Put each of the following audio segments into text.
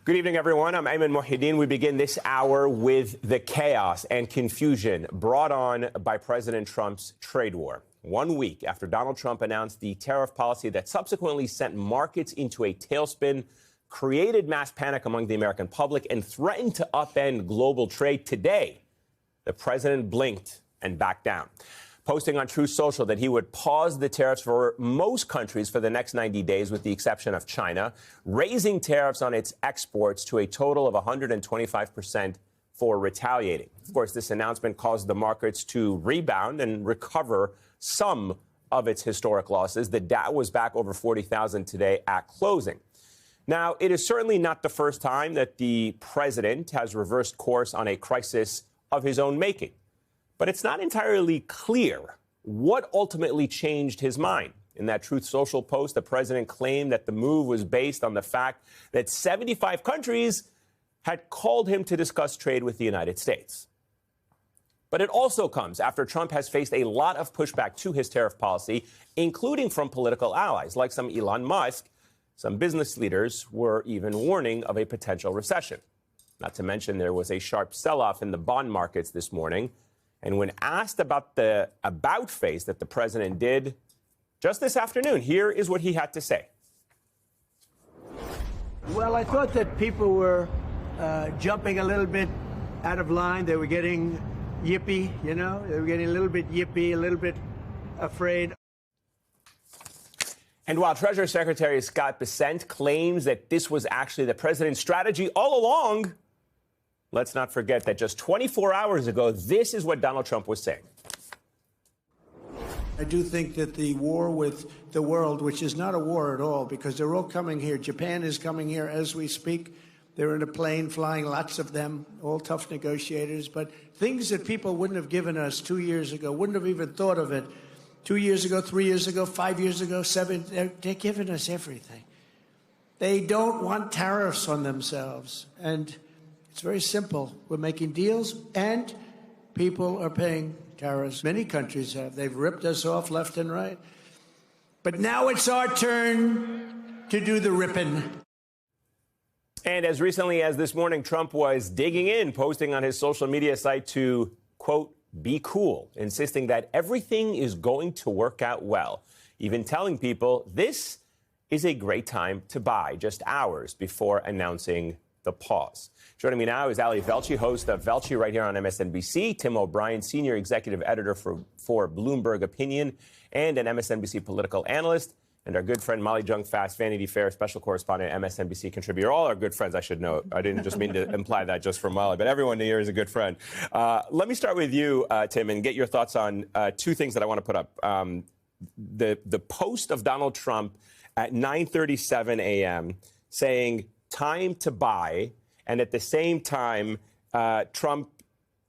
Good evening, everyone. I'm Ayman Mohyeldin. We begin this hour with the chaos and confusion brought on by President Trump's trade war. 1 week after Donald Trump announced the tariff policy that subsequently sent markets into a tailspin, created mass panic among the American public, and threatened to upend global trade, today, the president blinked and backed down, posting on Truth Social that he would pause the tariffs for most countries for the next 90 days, with the exception of China, raising tariffs on its exports to a total of 125% for retaliating. Of course, this announcement caused the markets to rebound and recover some of its historic losses. The Dow was back over 40,000 today at closing. Now, it is certainly not the first time that the president has reversed course on a crisis of his own making. But it's not entirely clear what ultimately changed his mind. In that Truth Social post, the president claimed that the move was based on the fact that 75 countries had called him to discuss trade with the United States. But it also comes after Trump has faced a lot of pushback to his tariff policy, including from political allies, like some Elon Musk. Some business leaders were even warning of a potential recession. Not to mention, there was a sharp sell-off in the bond markets this morning. And when asked about the about face that the president did just this afternoon, here is what he had to say. Well, I thought that people were jumping a little bit out of line. They were getting yippy, you know. They were getting a little bit yippy, a little bit afraid. And while Treasury Secretary Scott Bessent claims that this was actually the president's strategy all along, let's not forget that just 24 hours ago, this is what Donald Trump was saying. I do think that the war with the world, which is not a war at all, because they're all coming here. Japan is coming here as we speak. They're in a plane flying, lots of them, all tough negotiators. But things that people wouldn't have given us 2 years ago, wouldn't have even thought of it 2 years ago, 3 years ago, 5 years ago, 7, they're giving us everything. They don't want tariffs on themselves. And it's very simple. We're making deals, and people are paying tariffs. Many countries have. They've ripped us off left and right. But now it's our turn to do the ripping. And as recently as this morning, Trump was digging in, posting on his social media site to, quote, be cool, insisting that everything is going to work out well, even telling people this is a great time to buy, just hours before announcing the pause. Joining me now is Ali Velshi, host of Velshi right here on MSNBC, Tim O'Brien, senior executive editor for Bloomberg Opinion and an MSNBC political analyst, and our good friend Molly Jong-Fast, Vanity Fair special correspondent, MSNBC contributor. All our good friends, I should note. I didn't just mean to imply that just for Molly, but everyone here is a good friend. Let me start with you, Tim, and get your thoughts on two things that I want to put up. The post of Donald Trump at 9:37 a.m. saying, time to buy, and at the same time, Trump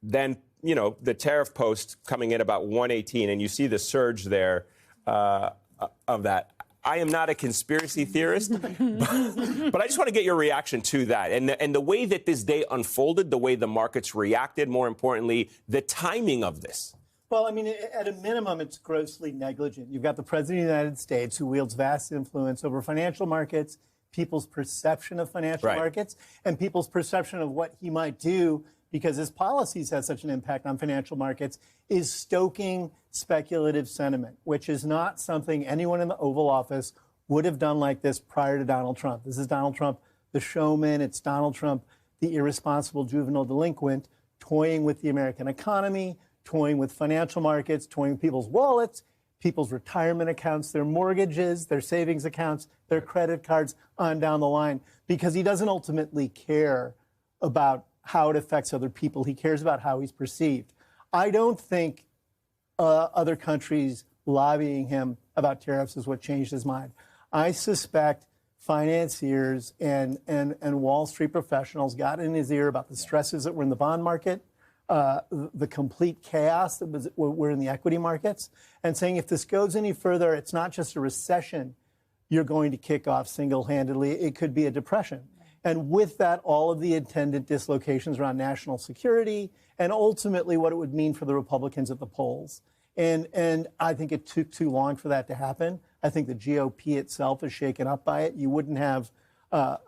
then, the tariff post coming in about 1:18, and you see the surge there of that. I am not a conspiracy theorist, but I just want to get your reaction to that and the way that this day unfolded, the way the markets reacted, more importantly, the timing of this. Well, I mean, at a minimum, it's grossly negligent. You've got the president of the United States who wields vast influence over financial markets, people's perception of financial markets, and people's perception of what he might do because his policies have such an impact on financial markets, is stoking speculative sentiment, which is not something anyone in the Oval Office would have done like this prior to Donald Trump. This is Donald Trump, the showman. It's Donald Trump, the irresponsible juvenile delinquent, toying with the American economy, toying with financial markets, toying with people's wallets, people's retirement accounts, their mortgages, their savings accounts, their credit cards, on down the line, because he doesn't ultimately care about how it affects other people. He cares about how he's perceived. I don't think other countries lobbying him about tariffs is what changed his mind. I suspect financiers and Wall Street professionals got in his ear about the stresses that were in the bond market, the complete chaos that were in the equity markets, and saying if this goes any further, it's not just a recession you're going to kick off single-handedly. It could be a depression. And with that, all of the attendant dislocations around national security and ultimately what it would mean for the Republicans at the polls. And I think it took too long for that to happen. I think the GOP itself is shaken up by it. You wouldn't have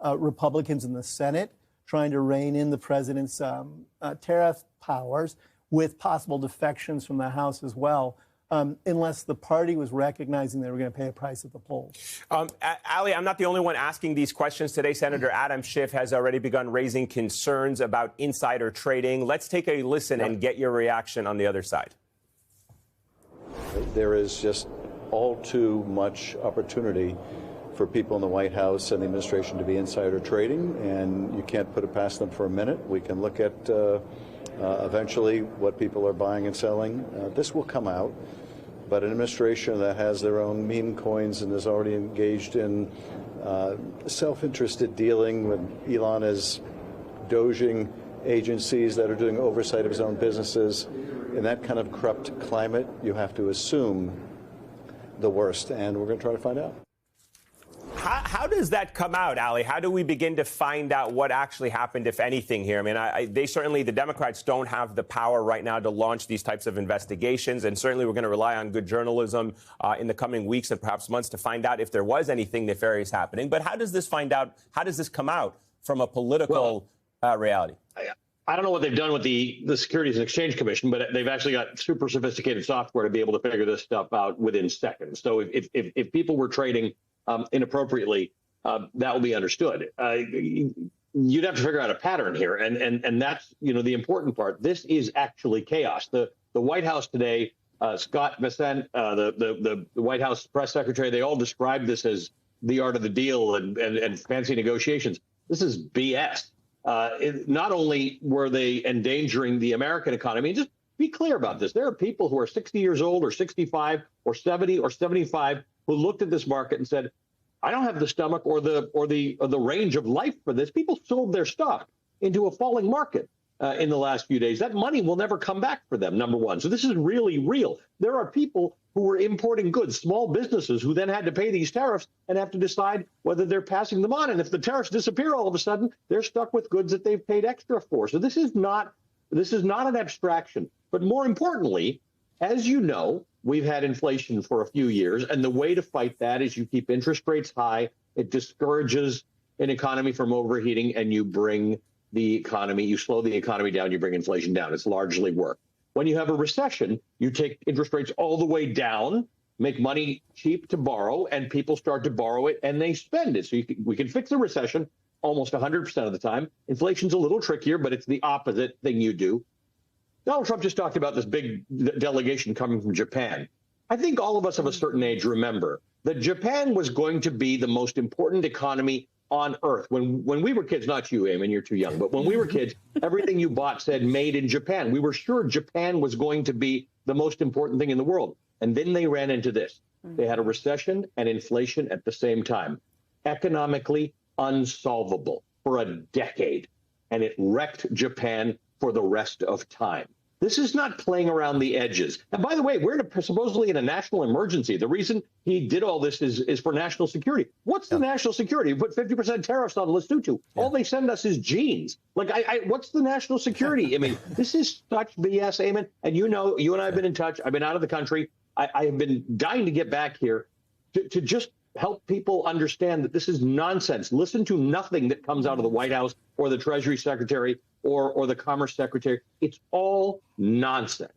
Republicans in the Senate trying to rein in the president's tariff powers with possible defections from the House as well. Unless the party was recognizing they were going to pay a price at the polls. Ali, I'm not the only one asking these questions today. Senator Adam Schiff has already begun raising concerns about insider trading. Let's take a listen and get your reaction on the other side. There is just all too much opportunity for people in the White House and the administration to be insider trading, and you can't put it past them for a minute. We can look at eventually what people are buying and selling. This will come out. But an administration that has their own meme coins and is already engaged in self-interested dealing with Elon is doging agencies that are doing oversight of his own businesses. In that kind of corrupt climate, you have to assume the worst, and we're going to try to find out. How does that come out, Ali? How do we begin to find out what actually happened, if anything, here? I mean, the Democrats don't have the power right now to launch these types of investigations, and certainly we're going to rely on good journalism in the coming weeks and perhaps months to find out if there was anything nefarious happening. But how does this come out from a political reality? I don't know what they've done with the Securities and Exchange Commission, but they've actually got super sophisticated software to be able to figure this stuff out within seconds. So if people were trading inappropriately, that will be understood. You'd have to figure out a pattern here, and that's the important part. This is actually chaos. The White House today, Scott Bessent, the White House press secretary, they all described this as the art of the deal and fancy negotiations. This is BS. Not only were they endangering the American economy, just be clear about this. There are people who are 60 years old or 65 or 70 or 75 who looked at this market and said, I don't have the stomach or the range of life for this. People sold their stock into a falling market in the last few days. That money will never come back for them, number one. So this is really real. There are people who were importing goods, small businesses, who then had to pay these tariffs and have to decide whether they're passing them on. And if the tariffs disappear all of a sudden, they're stuck with goods that they've paid extra for. So this is not an abstraction. But more importantly, as you know, we've had inflation for a few years, and the way to fight that is you keep interest rates high. It discourages an economy from overheating, and you slow the economy down, you bring inflation down. It's largely worked. When you have a recession, you take interest rates all the way down, make money cheap to borrow, and people start to borrow it and they spend it. So we can fix a recession almost 100% of the time. Inflation's a little trickier, but it's the opposite thing you do. Donald Trump just talked about this big delegation coming from Japan. I think all of us of a certain age remember that Japan was going to be the most important economy on earth. When we were kids, not you, Eamon, you're too young, but when we were kids, everything you bought said made in Japan. We were sure Japan was going to be the most important thing in the world. And then they ran into this. They had a recession and inflation at the same time. Economically unsolvable for a decade. And it wrecked Japan for the rest of time. This is not playing around the edges. And by the way, we're supposedly in a national emergency. The reason he did all this is for national security. What's the national security? You put 50% tariffs on Lesotho. Yeah. All they send us is jeans. Like, what's the national security? I mean, this is such BS, Eamon. And you and I have been in touch. I've been out of the country. I have been dying to get back here to just help people understand that this is nonsense. Listen to nothing that comes out of the White House or the Treasury Secretary or the Commerce Secretary. It's all nonsense.